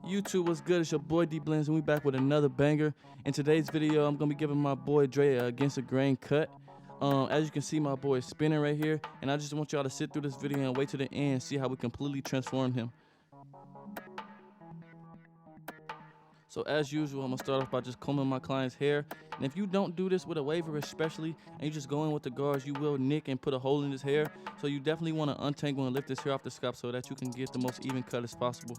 YouTube, what's good? It's your boy D Blends, and we back with another banger. In today's video, I'm gonna be giving my boy Dre a against the grain cut. As you can see, my boy is spinning right here, and I just want y'all to sit through this video and wait to the end, see how we completely transform him. So as usual, I'm gonna start off by just combing my client's hair. And if you don't do this with a waver especially, and you just go in with the guards, you will nick and put a hole in his hair. So you definitely want to untangle and lift his hair off the scalp so that you can get the most even cut as possible.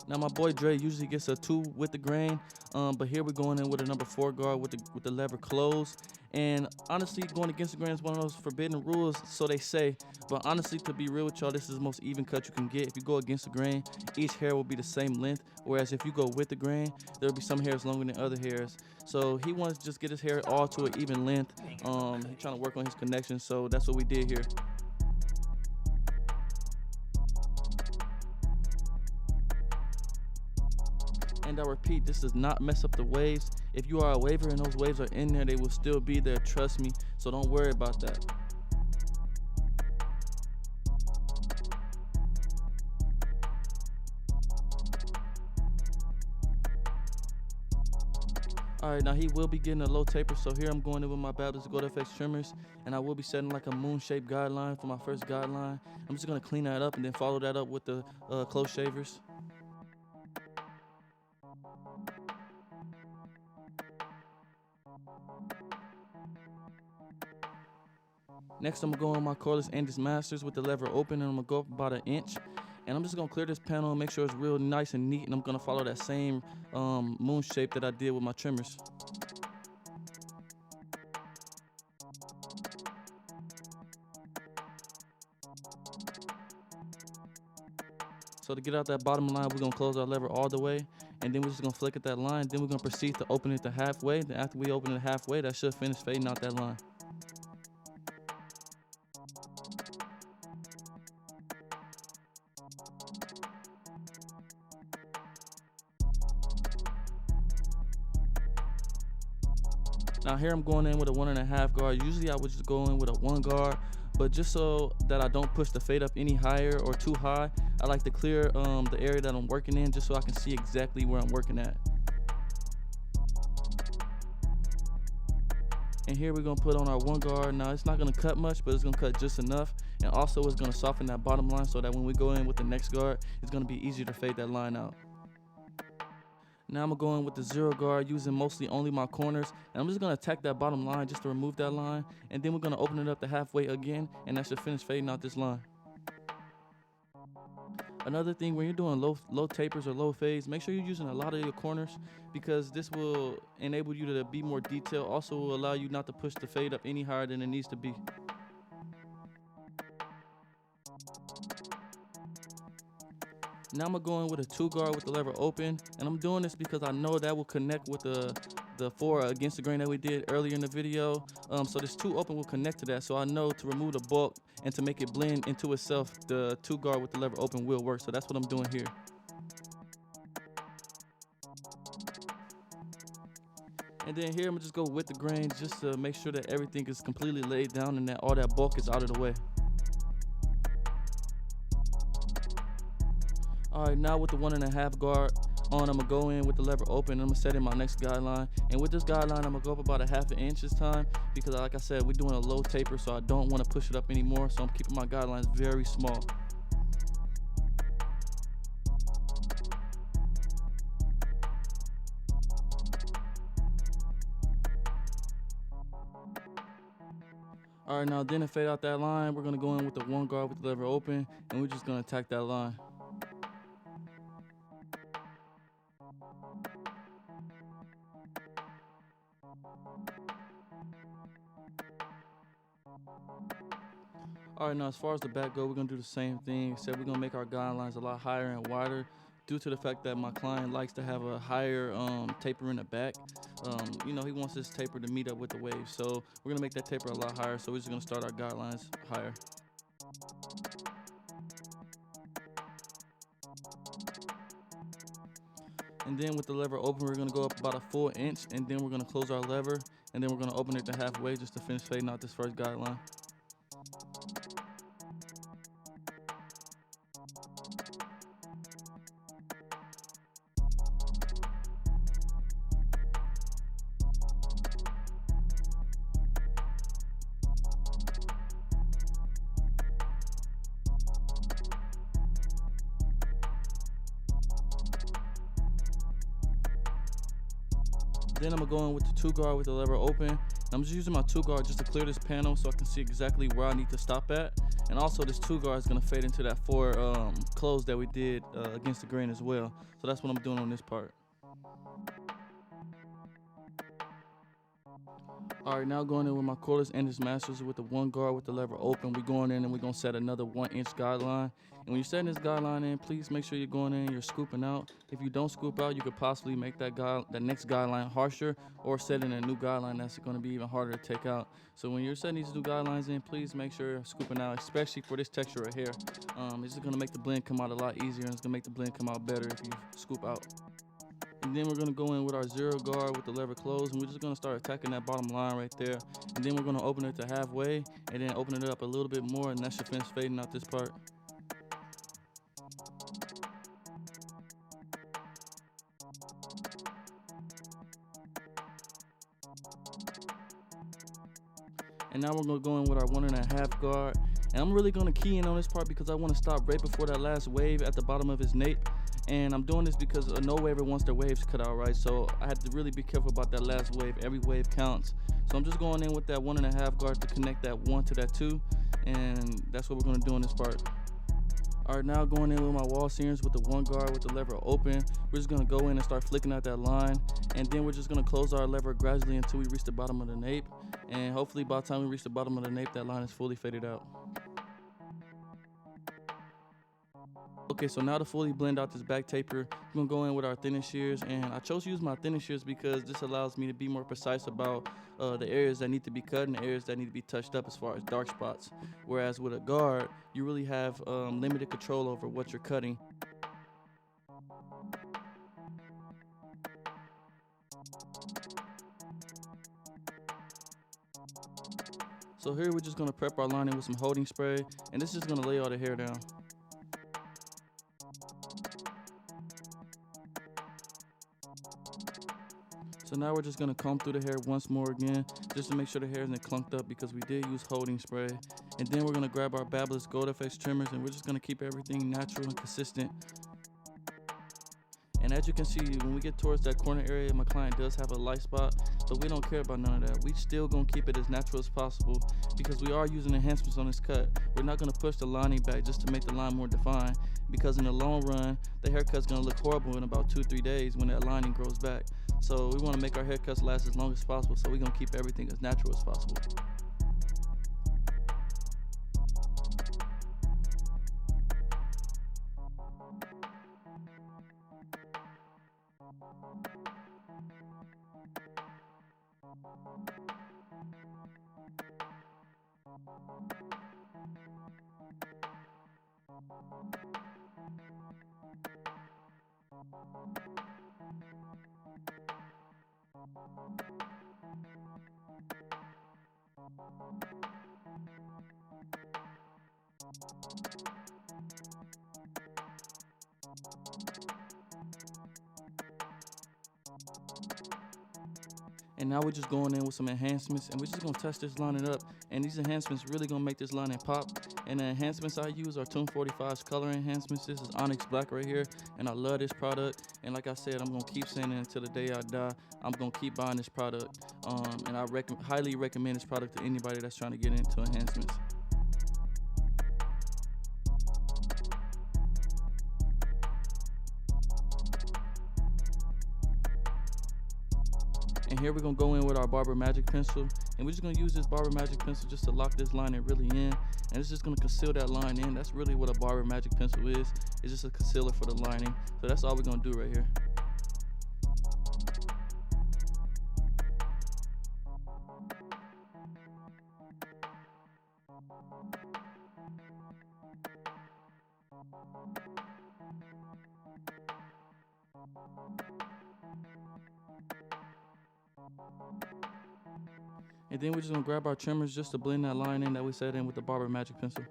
Now my boy Dre usually gets a 2 with the grain, but here we're going in with a number 4 guard with the lever closed. And honestly, going against the grain is one of those forbidden rules, so they say. But honestly, to be real with y'all, this is the most even cut you can get. If you go against the grain, each hair will be the same length, whereas if you go with the grain, there'll be some hairs longer than other hairs. So he wants to just get his hair all to an even length. He's trying to work on his connection, so that's what we did here. And I repeat, this does not mess up the waves. If you are a waver and those waves are in there, they will still be there, trust me. So don't worry about that. Alright, now he will be getting a low taper, so here I'm going in with my Baptist Gold FX trimmers, and I will be setting like a moon-shaped guideline for my first guideline. I'm just going to clean that up and then follow that up with the close shavers. Next, I'm going to go on my Cordless and Masters with the lever open, and I'm going to go up about 1 inch. And I'm just going to clear this panel and make sure it's real nice and neat, and I'm going to follow that same moon shape that I did with my trimmers. So to get out that bottom line, we're going to close our lever all the way, and then we're just going to flick at that line. Then we're going to proceed to open it to halfway. Then after we open it halfway, that should finish fading out that line. Now here I'm going in with a 1.5 guard. Usually I would just go in with a 1 guard, but just so that I don't push the fade up any higher or too high, I like to clear the area that I'm working in just so I can see exactly where I'm working at. And here we're gonna put on our 1 guard. Now it's not gonna cut much, but it's gonna cut just enough. And also it's gonna soften that bottom line so that when we go in with the next guard, it's gonna be easier to fade that line out. Now I'm going with the 0 guard, using mostly only my corners, and I'm just going to attack that bottom line just to remove that line, and then we're going to open it up to halfway again, and that should finish fading out this line. Another thing, when you're doing low tapers or low fades, make sure you're using a lot of your corners, because this will enable you to be more detailed. Also will allow you not to push the fade up any higher than it needs to be. Now I'm going to go in with a 2 guard with the lever open, and I'm doing this because I know that will connect with the 4 against the grain that we did earlier in the video. So this 2 open will connect to that, so I know to remove the bulk and to make it blend into itself, the 2 guard with the lever open will work. So that's what I'm doing here. And then here I'm gonna just go with the grain just to make sure that everything is completely laid down and that all that bulk is out of the way. Alright, now with the 1.5 guard on, I'm going to go in with the lever open, and I'm going to set in my next guideline. And with this guideline, I'm going to go up about 1/2 inch this time, because like I said, we're doing a low taper, so I don't want to push it up anymore. So I'm keeping my guidelines very small. Alright, now then to fade out that line, we're going to go in with the 1 guard with the lever open, and we're just going to attack that line. Alright, now as far as the back go, we're going to do the same thing, except we're going to make our guidelines a lot higher and wider due to the fact that my client likes to have a higher taper in the back. You know, he wants his taper to meet up with the wave, so we're going to make that taper a lot higher, so we're just going to start our guidelines higher. And then with the lever open, we're going to go up about 1 inch, and then we're going to close our lever, and then we're going to open it to halfway just to finish fading out this first guideline. Then I'm gonna go in with the 2 guard with the lever open. I'm just using my 2 guard just to clear this panel so I can see exactly where I need to stop at. And also this 2 guard is gonna fade into that 4 close that we did against the grain as well. So that's what I'm doing on this part. All right, now going in with my cordless Endless Masters with the 1 guard with the lever open. We're going in and we're gonna set another 1-inch guideline. And when you're setting this guideline in, please make sure you're going in and you're scooping out. If you don't scoop out, you could possibly make that next guideline harsher, or setting a new guideline that's gonna be even harder to take out. So when you're setting these new guidelines in, please make sure you're scooping out, especially for this texture right here. It's just gonna make the blend come out a lot easier, and it's gonna make the blend come out better if you scoop out. And then we're gonna go in with our 0 guard with the lever closed, and we're just gonna start attacking that bottom line right there. And then we're gonna open it to halfway, and then open it up a little bit more, and that should finish fading out this part. And now we're gonna go in with our 1.5 guard. And I'm really gonna key in on this part because I wanna stop right before that last wave at the bottom of his nape. And I'm doing this because a no waver wants their waves cut out, right? So I had to really be careful about that last wave. Every wave counts. So I'm just going in with that 1.5 guard to connect that 1 to that 2. And that's what we're gonna do in this part. All right, now going in with my Wahl series with the 1 guard with the lever open. We're just gonna go in and start flicking out that line. And then we're just gonna close our lever gradually until we reach the bottom of the nape. And hopefully by the time we reach the bottom of the nape, that line is fully faded out. Okay, so now to fully blend out this back taper, we're gonna go in with our thinnest shears, and I chose to use my thinnest shears because this allows me to be more precise about the areas that need to be cut and the areas that need to be touched up as far as dark spots. Whereas with a guard, you really have limited control over what you're cutting. So here we're just gonna prep our lining with some holding spray, and this is just gonna lay all the hair down. So now we're just gonna comb through the hair once more again, just to make sure the hair isn't clunked up because we did use holding spray. And then we're gonna grab our Babyliss Gold FX trimmers, and we're just gonna keep everything natural and consistent. And as you can see, when we get towards that corner area, my client does have a light spot, but we don't care about none of that. We still gonna keep it as natural as possible because we are using enhancements on this cut. We're not gonna push the lining back just to make the line more defined, because in the long run, the haircut's gonna look horrible in about 2-3 days when that lining grows back. So we wanna make our haircuts last as long as possible, so we're gonna keep everything as natural as possible. And now we're just going in with some enhancements, and we're just gonna touch this lining up. And these enhancements really gonna make this lining pop. And the enhancements I use are Tune 45's color enhancements. This is Onyx Black right here, and I love this product. And like I said, I'm gonna keep saying it until the day I die. I'm gonna keep buying this product, and I highly recommend this product to anybody that's trying to get into enhancements. And here we're gonna go in with our Barber Magic pencil, and we're just gonna use this Barber Magic pencil just to lock this lining really in, and it's just gonna conceal that line in. That's really what a Barber Magic pencil is. It's just a concealer for the lining. So that's all we're gonna do right here. And then we're just gonna grab our trimmers just to blend that line in that we set in with the Barber Magic pencil.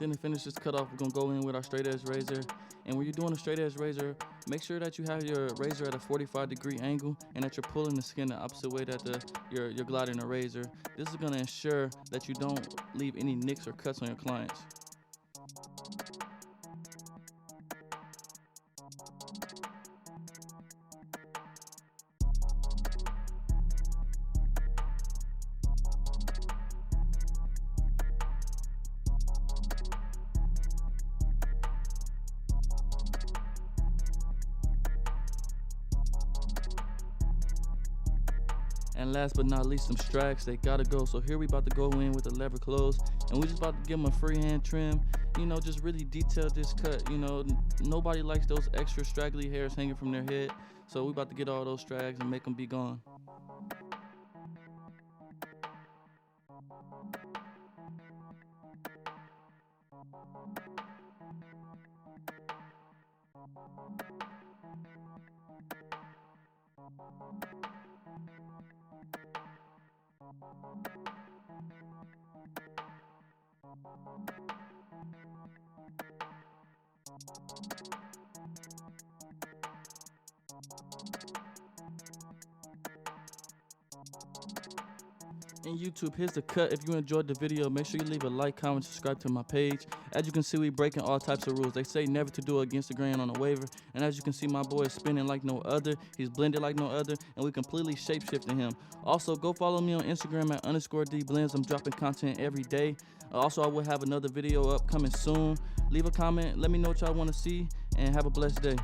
Then to finish this cut off, we're gonna go in with our straight edge razor. And when you're doing a straight edge razor, make sure that you have your razor at a 45-degree angle and that you're pulling the skin the opposite way that you're gliding the razor. This is gonna ensure that you don't leave any nicks or cuts on your clients. And last but not least, some strags, they gotta go. So here we about to go in with the lever close, and we just about to give them a freehand trim. You know, just really detail this cut. You know, nobody likes those extra straggly hairs hanging from their head. So we about to get all those strags and make them be gone. And YouTube, here's the cut. If you enjoyed the video, make sure you leave a like, comment, subscribe to my page. As you can see, we breaking all types of rules. They say never to do against the grain on a waiver. And as you can see, my boy is spinning like no other. He's blended like no other, and we completely shape-shifting him. Also, go follow me on Instagram at _DBlends. I'm dropping content every day. Also, I will have another video up coming soon. Leave a comment, let me know what y'all want to see, and have a blessed day.